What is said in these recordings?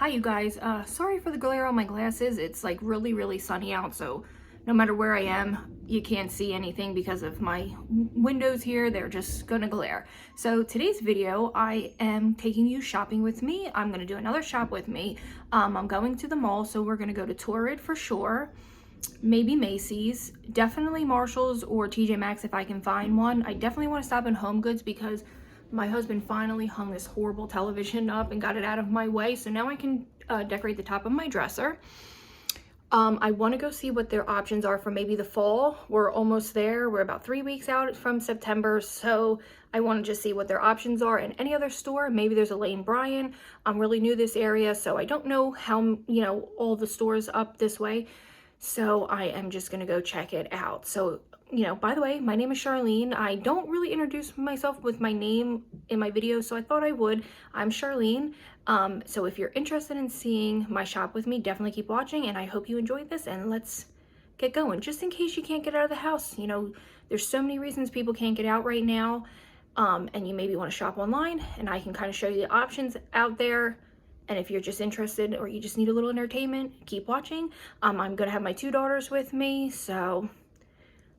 Hi you guys, sorry for the glare on my glasses. It's like really sunny out, so no matter where I am, you can't see anything because of my windows here. They're just gonna glare. So today's video, I am taking you shopping with me. I'm gonna do another shop with me. I'm going to the mall, so we're gonna go to Torrid for sure. Maybe Macy's, definitely Marshall's or TJ Maxx if I can find one. I definitely want to stop in Home Goods because my husband finally hung this horrible television up and got it out of my way, so now I can decorate the top of my dresser. I want to go see what their options are for maybe the fall. We're almost there. We're about 3 weeks out from September, so I want to just see what their options are in any other store. Maybe there's a Lane Bryant. I'm really new to this area, so I don't know how, all the stores up this way. So I am just going to go check it out. So, by the way, my name is Charlene. I don't really introduce myself with my name in my videos, so I thought I would. I'm Charlene. So if you're interested in seeing my shop with me, definitely keep watching, and I hope you enjoyed this, and let's get going. Just in case you can't get out of the house, there's so many reasons people can't get out right now, and you maybe want to shop online, and I can kind of show you the options out there. And if you're just interested or you just need a little entertainment, keep watching. I'm going to have my 2 daughters with me, so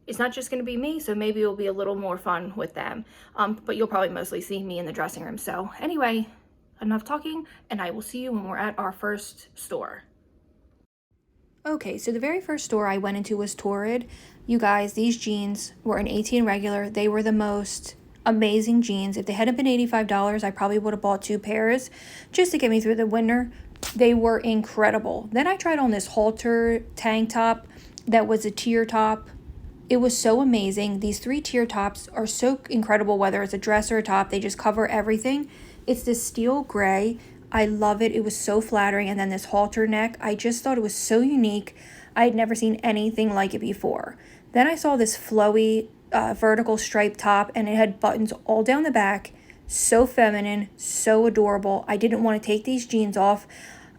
it's not just going to be me, so maybe it'll be a little more fun with them. But you'll probably mostly see me in the dressing room. So anyway, enough talking, and I will see you when we're at our first store. Okay, so the very first store I went into was Torrid. You guys, these jeans were an 18 regular. They were the most amazing jeans. If they hadn't been $85, I probably would have bought 2 pairs just to get me through the winter. They were incredible. Then I tried on this halter tank top that was a tier top. It was so amazing. These 3 tier tops are so incredible, whether it's a dress or a top. They just cover everything. It's this steel gray. I love it. It was so flattering. And then this halter neck, I just thought it was so unique. I had never seen anything like it before. Then I saw this flowy vertical striped top, and it had buttons all down the back. So feminine, so adorable. I didn't want to take these jeans off.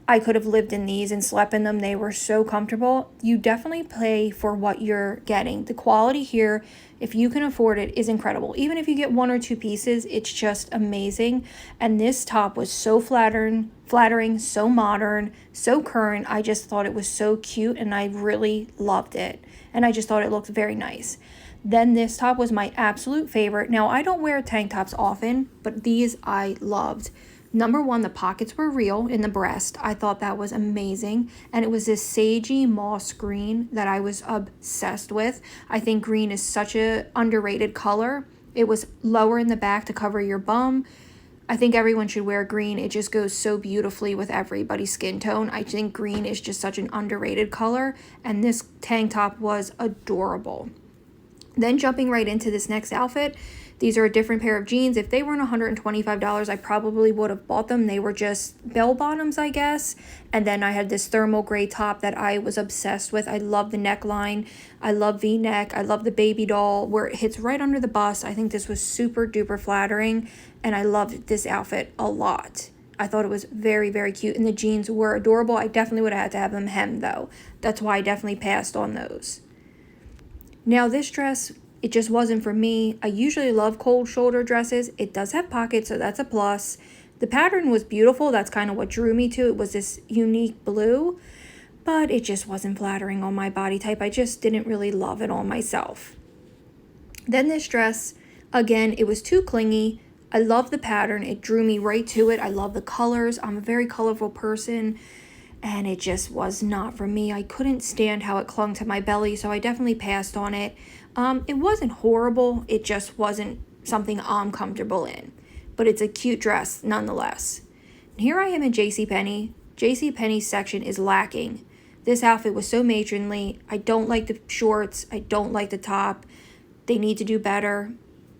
I could have lived in these and slept in them. They were so comfortable. You definitely pay for what you're getting. The quality here, if you can afford it, is incredible. Even if you get 1 or 2 pieces, it's just amazing. And this top was so flattering, so modern, so current. I just thought it was so cute, and I really loved it. And I just thought it looked very nice. Then this top was my absolute favorite. Now, I don't wear tank tops often, but these I loved. Number 1, the pockets were real in the breast. I thought that was amazing. And it was this sagey moss green that I was obsessed with. I think green is such an underrated color. It was lower in the back to cover your bum. I think everyone should wear green. It just goes so beautifully with everybody's skin tone. I think green is just such an underrated color. And this tank top was adorable. Then jumping right into this next outfit, these are a different pair of jeans. If they weren't $125, I probably would have bought them. They were just bell bottoms, I guess. And then I had this thermal gray top that I was obsessed with. I love the neckline. I love V-neck. I love the baby doll where it hits right under the bust. I think this was super duper flattering, and I loved this outfit a lot. I thought it was very cute, and the jeans were adorable. I definitely would have had to have them hemmed, though. That's why I definitely passed on those. Now this dress, it just wasn't for me. I usually love cold shoulder dresses. It does have pockets, so that's a plus. The pattern was beautiful. That's kind of what drew me to it, was this unique blue, but it just wasn't flattering on my body type. I just didn't really love it on myself. Then this dress, again, it was too clingy. I love the pattern. It drew me right to it. I love the colors. I'm a very colorful person, and it just was not for me. I couldn't stand how it clung to my belly, so I definitely passed on it. It wasn't horrible. It just wasn't something I'm comfortable in. But it's a cute dress nonetheless. Here I am in Jcpenny. Jcpenny's section is lacking. This outfit was so matronly. I don't like the shorts. I don't like the top. They need to do better.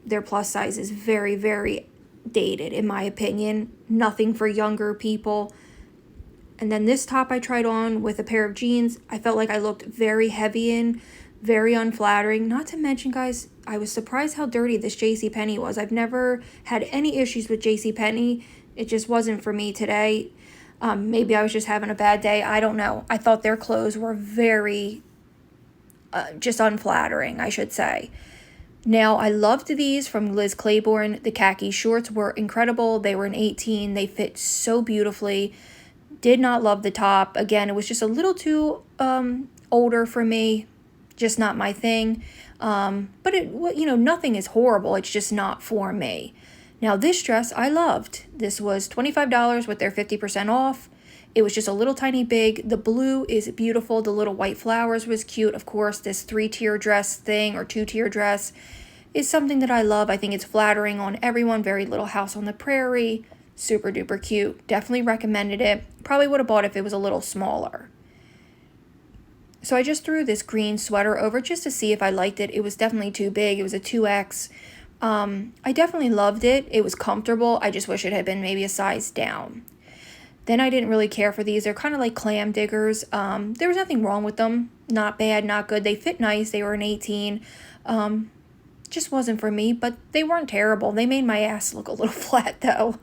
Their plus size is very dated, in my opinion. Nothing for younger people. And then this top I tried on with a pair of jeans. I felt like I looked very heavy in, very unflattering. Not to mention, guys, I was surprised how dirty this Jcpenny was. I've never had any issues with Jcpenny. It just wasn't for me today. Maybe I was just having a bad day. I don't know. I thought their clothes were very just unflattering, I should say. Now, I loved these from Liz Claiborne. The khaki shorts were incredible. They were an 18. They fit so beautifully. Did not love the top. Again, it was just a little too older for me, just not my thing. But it, you know, nothing is horrible. It's just not for me. Now this dress I loved. This was $25 with their 50% off. It was just a little tiny big. The blue is beautiful. The little white flowers was cute. Of course, this 3-tier dress thing or 2-tier dress is something that I love. I think it's flattering on everyone. Very Little House on the Prairie. Super duper cute. Definitely recommended it. Probably would have bought it if it was a little smaller. So I just threw this green sweater over just to see if I liked it. It was definitely too big. It was a 2X. I definitely loved it. It was comfortable. I just wish it had been maybe a size down. Then I didn't really care for these. They're kind of like clam diggers. There was nothing wrong with them. Not bad, not good. They fit nice. They were an 18. Just wasn't for me, but they weren't terrible. They made my ass look a little flat though.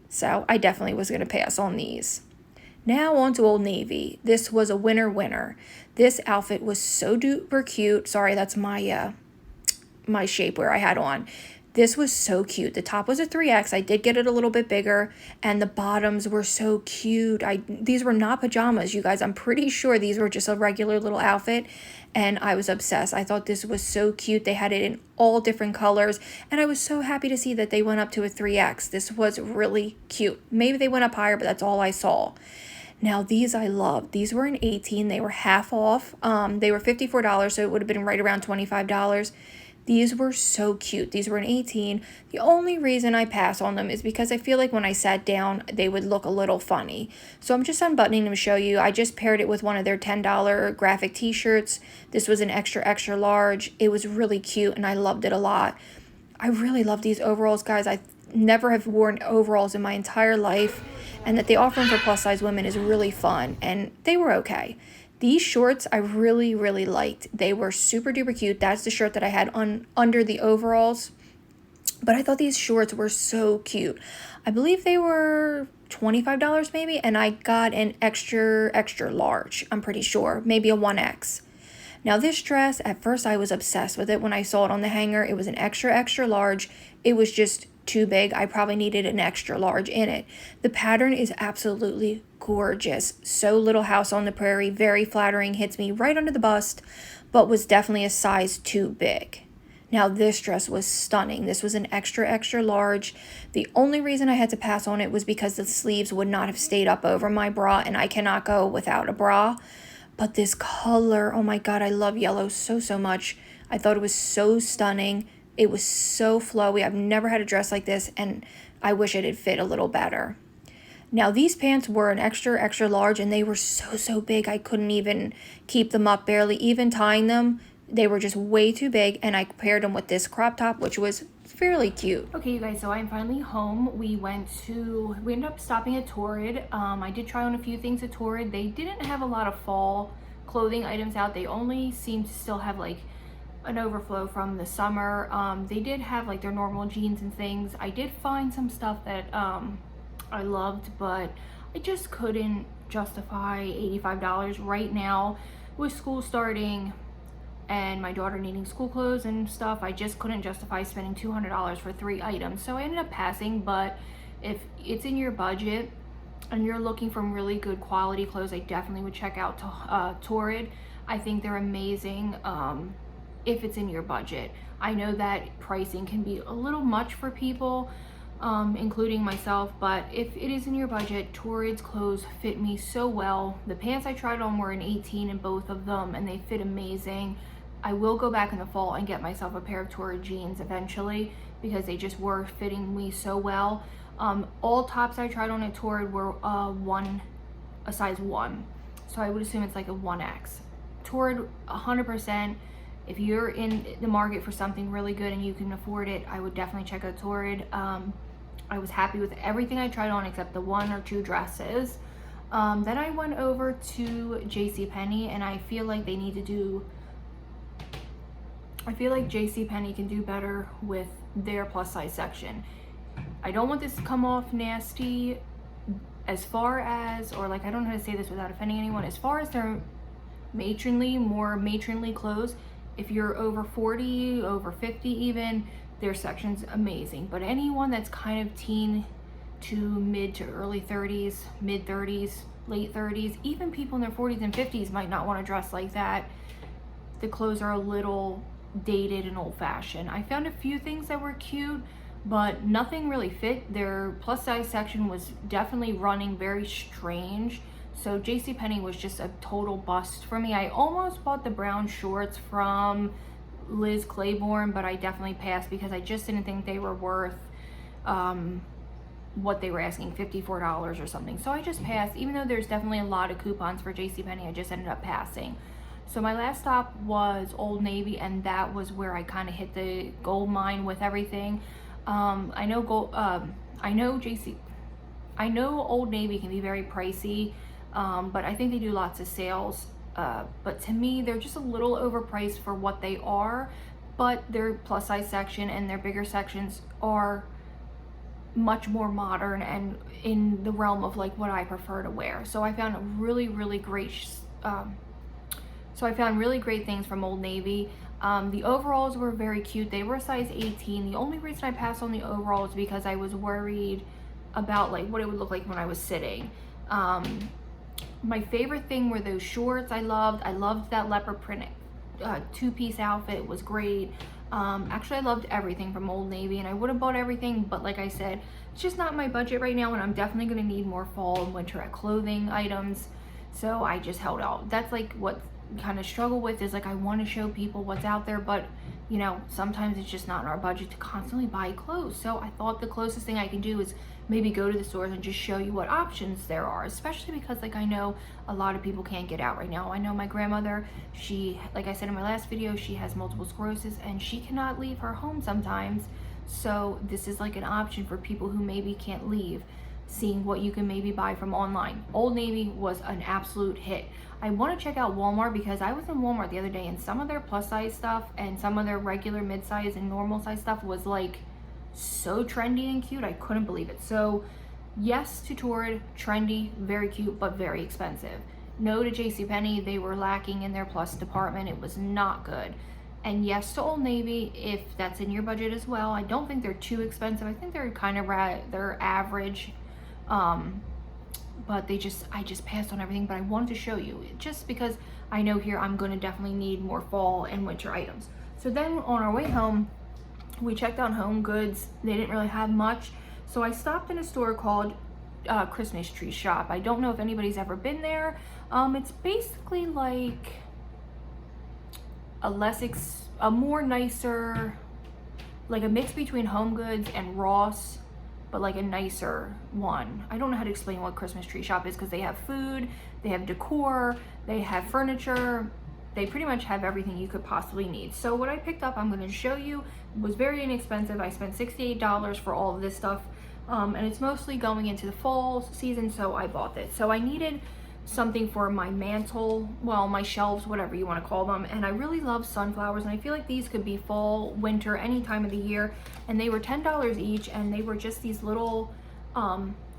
So I definitely was going to pass on these. Now on to Old Navy. This was a winner. This outfit was so duper cute. Sorry, that's my my shapewear I had on. This was so cute. The top was a 3X. I did get it a little bit bigger, and the bottoms were so cute. These were not pajamas, you guys. I'm pretty sure these were just a regular little outfit, and I was obsessed. I thought this was so cute. They had it in all different colors, and I was so happy to see that they went up to a 3X. This was really cute. Maybe they went up higher, but that's all I saw. Now, these I loved. These were an 18. They were half off. They were $54, so it would have been right around $25. These were so cute. These were an 18. The only reason I pass on them is because I feel like when I sat down, they would look a little funny. So I'm just unbuttoning them to show you. I just paired it with one of their $10 graphic t-shirts. This was an extra, extra large. It was really cute, and I loved it a lot. I really love these overalls, guys. I never have worn overalls in my entire life, and that they offer them for plus-size women is really fun, and they were okay. These shorts I really, really liked. They were super duper cute. That's the shirt that I had on under the overalls. But I thought these shorts were so cute. I believe they were $25 maybe, and I got an extra, extra large. I'm pretty sure. Maybe a 1X. Now this dress, at first I was obsessed with it when I saw it on the hanger. It was an extra, extra large. It was just too big. I probably needed an extra large in it. The pattern is absolutely gorgeous. So Little House on the Prairie, very flattering, hits me right under the bust, but was definitely a size too big. Now this dress was stunning. This was an extra, extra large. The only reason I had to pass on it was because the sleeves would not have stayed up over my bra, and I cannot go without a bra. But this color, oh my God, I love yellow so, so much. I thought it was so stunning. It was so flowy. I've never had a dress like this, and I wish it had fit a little better. Now, these pants were an extra, extra large, and they were so, so big. I couldn't even keep them up, barely even tying them. They were just way too big, and I paired them with this crop top, which was fairly cute. Okay, you guys, so I'm finally home. We ended up stopping at Torrid. I did try on a few things at Torrid. They didn't have a lot of fall clothing items out. They only seemed to still have like an overflow from the summer. They did have like their normal jeans and things. I did find some stuff that I loved, but I just couldn't justify $85 right now with school starting and my daughter needing school clothes and stuff. I just couldn't justify spending $200 for 3 items, so I ended up passing. But if it's in your budget and you're looking for really good quality clothes, I definitely would check out Torrid. I think they're amazing if it's in your budget. I know that pricing can be a little much for people, including myself, but if it is in your budget, Torrid's clothes fit me so well. The pants I tried on were an 18 in both of them, and they fit amazing. I will go back in the fall and get myself a pair of Torrid jeans eventually, because they just were fitting me so well. All tops I tried on at Torrid were a size 1, so I would assume it's like a 1X. Torrid, 100%. If you're in the market for something really good and you can afford it, I would definitely check out Torrid. I was happy with everything I tried on except the 1 or 2 dresses. Then I went over to Jcpenny, and I feel like Jcpenny can do better with their plus size section. I don't want this to come off nasty as far as, or like, I don't know how to say this without offending anyone, as far as their more matronly clothes. If you're over 40, over 50 even, their section's amazing. But anyone that's kind of teen to mid to early 30s, mid 30s, late 30s. Even people in their 40s and 50s might not want to dress like that. The clothes are a little dated and old-fashioned. I found a few things that were cute, but nothing really fit. Their plus size section was definitely running very strange. So Jcpenny was just a total bust for me. I almost bought the brown shorts from Liz Claiborne, but I definitely passed because I just didn't think they were worth what they were asking, $54 or something. So I just passed. Even though there's definitely a lot of coupons for Jcpenny, I just ended up passing. So my last stop was Old Navy, and that was where I kind of hit the gold mine with everything. I know Old Navy can be very pricey, but I think they do lots of sales. But to me, they're just a little overpriced for what they are, but their plus size section and their bigger sections are much more modern and in the realm of like what I prefer to wear. So I found a really great really great things from Old Navy. The overalls were very cute. They were a size 18. The only reason I passed on the overalls is because I was worried about like what it would look like when I was sitting. My favorite thing were those shorts. I loved that leopard print two-piece outfit. It was great. Actually, I loved everything from Old Navy, and I would have bought everything, but like I said, it's just not my budget right now, and I'm definitely going to need more fall and winter clothing items, so I just held out. That's like what kind of struggle with is like I want to show people what's out there, but you know, sometimes it's just not in our budget to constantly buy clothes. So I thought the closest thing I can do is maybe go to the stores and just show you what options there are, especially because like I know a lot of people can't get out right now. I know my grandmother, she, like I said in my last video, she has multiple sclerosis and she cannot leave her home sometimes. So this is like an option for people who maybe can't leave, seeing what you can maybe buy from online. Old Navy was an absolute hit. I want to check out Walmart because I was in Walmart the other day and some of their plus size stuff and some of their regular mid-size and normal size stuff was like so trendy and cute. I couldn't believe it. So yes to Torrid, trendy, very cute, but very expensive. No to Jcpenny, they were lacking in their plus department. It was not good. And yes to Old Navy, if that's in your budget as well. I don't think they're too expensive. I think they're kind of they're average. But I just passed on everything, but I wanted to show you just because I know here I'm going to definitely need more fall and winter items. So then on our way home, we checked out Home Goods. They didn't really have much. So I stopped in a store called Christmas Tree Shop. I don't know if anybody's ever been there. It's basically like a more nicer, like a mix between Home Goods and Ross, but like a nicer one. I don't know how to explain what Christmas Tree Shop is because they have food, they have decor, they have furniture, they pretty much have everything you could possibly need. So what I picked up, I'm going to show you, was very inexpensive. I spent $68 for all of this stuff, and it's mostly going into the fall season, so I bought this. So I needed something for my mantle, well, my shelves, whatever you want to call them, and I really love sunflowers, and I feel like these could be fall, winter, any time of the year, and they were $10 each, and they were just these little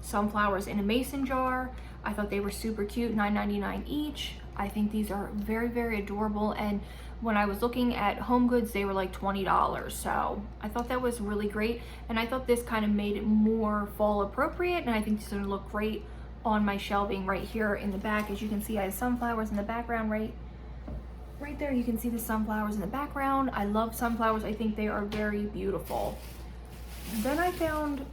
sunflowers in a mason jar. I thought they were super cute, $9.99 each. I think these are very adorable, and when I was looking at Home Goods, they were like $20, so I thought that was really great, and I thought this kind of made it more fall appropriate, and I think this is going to look great on my shelving right here in the back. As you can see, I have sunflowers in the background right there. You can see the sunflowers in the background. I love sunflowers. I think they are very beautiful. Then I found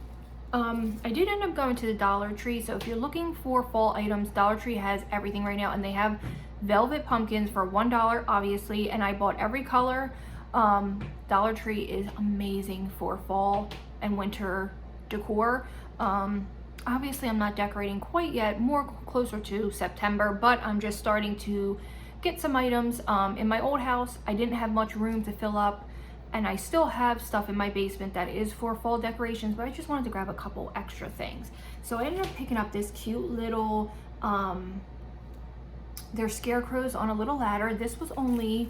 I did end up going to the Dollar Tree. So if you're looking for fall items, Dollar Tree has everything right now, and they have velvet pumpkins for $1, obviously, and I bought every color. Dollar Tree is amazing for fall and winter decor. Obviously I'm not decorating quite yet, more closer to September, but I'm just starting to get some items. In my old house, I didn't have much room to fill up, and I still have stuff in my basement that is for fall decorations, but I just wanted to grab a couple extra things. So I ended up picking up this cute little, they're scarecrows on a little ladder. This was only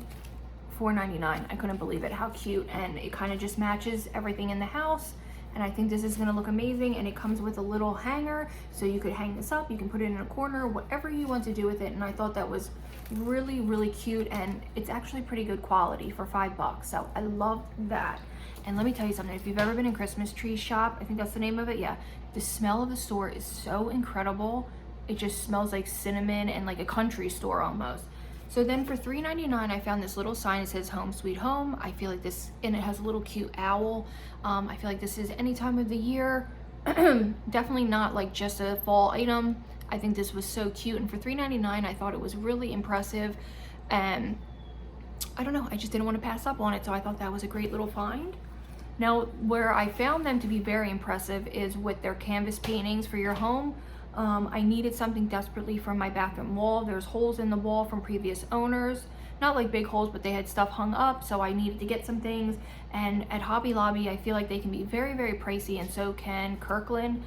$4.99. I couldn't believe it, how cute, and it kind of just matches everything in the house. And I think this is going to look amazing, and it comes with a little hanger, so you could hang this up, you can put it in a corner, whatever you want to do with it. And I thought that was really cute, and it's actually pretty good quality for $5, so I love that. And let me tell you something, if you've ever been in Christmas Tree Shop, I think that's the name of it, yeah, The smell of the store is so incredible. It just smells like cinnamon and like a country store almost. So then for $3.99, I found this little sign that says Home Sweet Home. I feel like this, and it has a little cute owl. I feel like this is any time of the year. Definitely not like just a fall item. I think this was so cute, and for $3.99, I thought it was really impressive. And I don't know, I just didn't want to pass up on it, so I thought that was a great little find. Now, where I found them to be very impressive is with their canvas paintings for your home. I needed something desperately for my bathroom wall. There's holes in the wall from previous owners. Not like big holes, but they had stuff hung up, so I needed to get some things. And at Hobby Lobby, I feel like they can be very, very pricey, and so can Kirkland,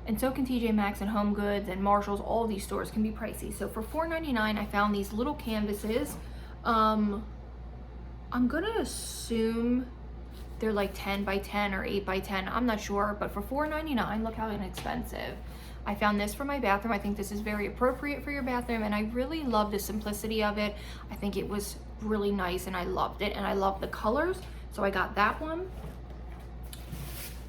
and so can TJ Maxx and Home Goods and Marshalls. All these stores can be pricey. So for $4.99, I found these little canvases. I'm gonna assume they're like 10 by 10 or 8 by 10. I'm not sure, but for $4.99, look how inexpensive. I found this for my bathroom. I think this is very appropriate for your bathroom, and I really love the simplicity of it. I think it was really nice, and I loved it, and I love the colors, so I got that one.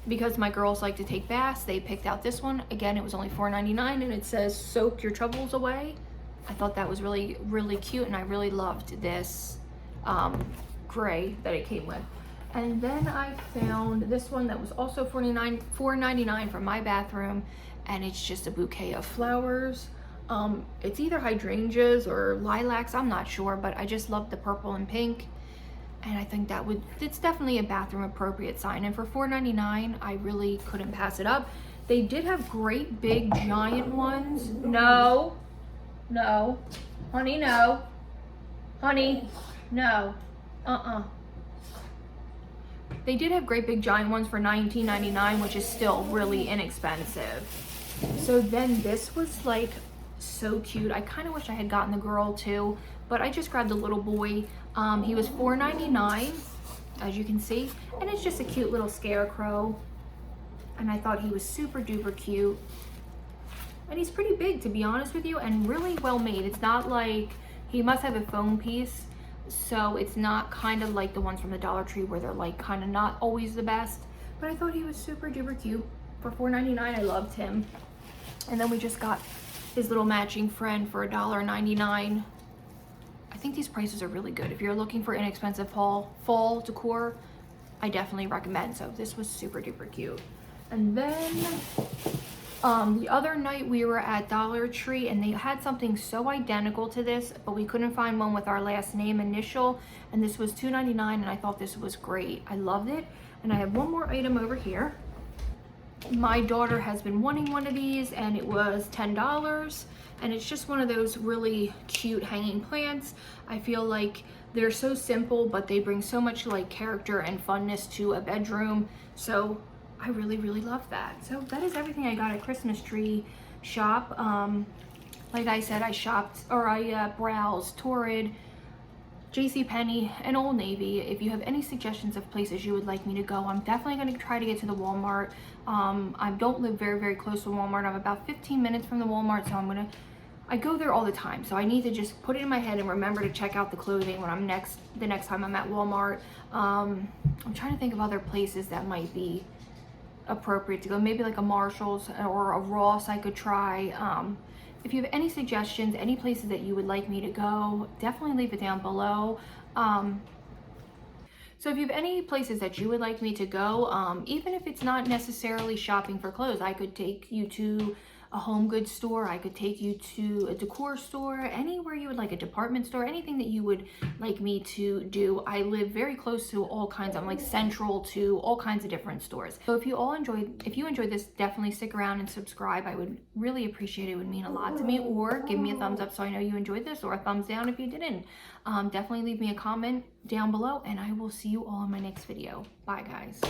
Because my girls like to take baths, they picked out this one. Again, it was only $4.99, and it says soak your troubles away. I thought that was really, really cute, and I really loved this gray that it came with. And then I found this one that was also $4.99 for my bathroom, and it's just a bouquet of flowers. It's either hydrangeas or lilacs, I'm not sure, but I just love the purple and pink, and I think it's definitely a bathroom appropriate sign. And for $4.99, I really couldn't pass it up. They did have great big giant ones. No, honey, no, honey, no, They did have great big giant ones for $19.99, which is still really inexpensive. So then this was like so cute. I kind of wish I had gotten the girl too, but I just grabbed the little boy. He was $4.99, as you can see, and it's just a cute little scarecrow. And I thought he was super duper cute. And he's pretty big, to be honest with you, and really well made. It's not like, he must have a foam piece, so it's not kind of like the ones from the Dollar Tree where they're like kind of not always the best. But I thought he was super duper cute. For $4.99, I loved him. And then we just got his little matching friend for $1.99. I think these prices are really good. If you're looking for inexpensive fall decor, I definitely recommend. So this was super duper cute. And then the other night we were at Dollar Tree, and they had something so identical to this, but we couldn't find one with our last name initial, and this was $2.99, and I thought this was great. I loved it. And I have one more item over here. My daughter has been wanting one of these, and it was $10, and it's just one of those really cute hanging plants. I feel like they're so simple, but they bring so much like character and funness to a bedroom. So I really, really love that. So that is everything I got at Christmas Tree Shop. Like I said, I browsed Torrid, Jcpenny, and Old Navy. If you have any suggestions of places you would like me to go, I'm definitely going to try to get to the Walmart. I don't live very, very close to Walmart. I'm about 15 minutes from the Walmart, so I go there all the time. So I need to just put it in my head and remember to check out the clothing when the next time I'm at Walmart. I'm trying to think of other places that might be appropriate to go. Maybe like a Marshalls or a Ross I could try. If you have any suggestions, any places that you would like me to go, definitely leave it down below. So if you have any places that you would like me to go, even if it's not necessarily shopping for clothes, I could take you to a home goods store, I could take you to a decor store, anywhere you would like, a department store, anything that you would like me to do. I live very close to all kinds. I'm like central to all kinds of different stores. So if you enjoyed this, definitely stick around and subscribe. I would really appreciate it. It would mean a lot to me. Or give me a thumbs up so I know you enjoyed this, or a thumbs down if you didn't. Definitely leave me a comment down below, and I will see you all in my next video. Bye guys.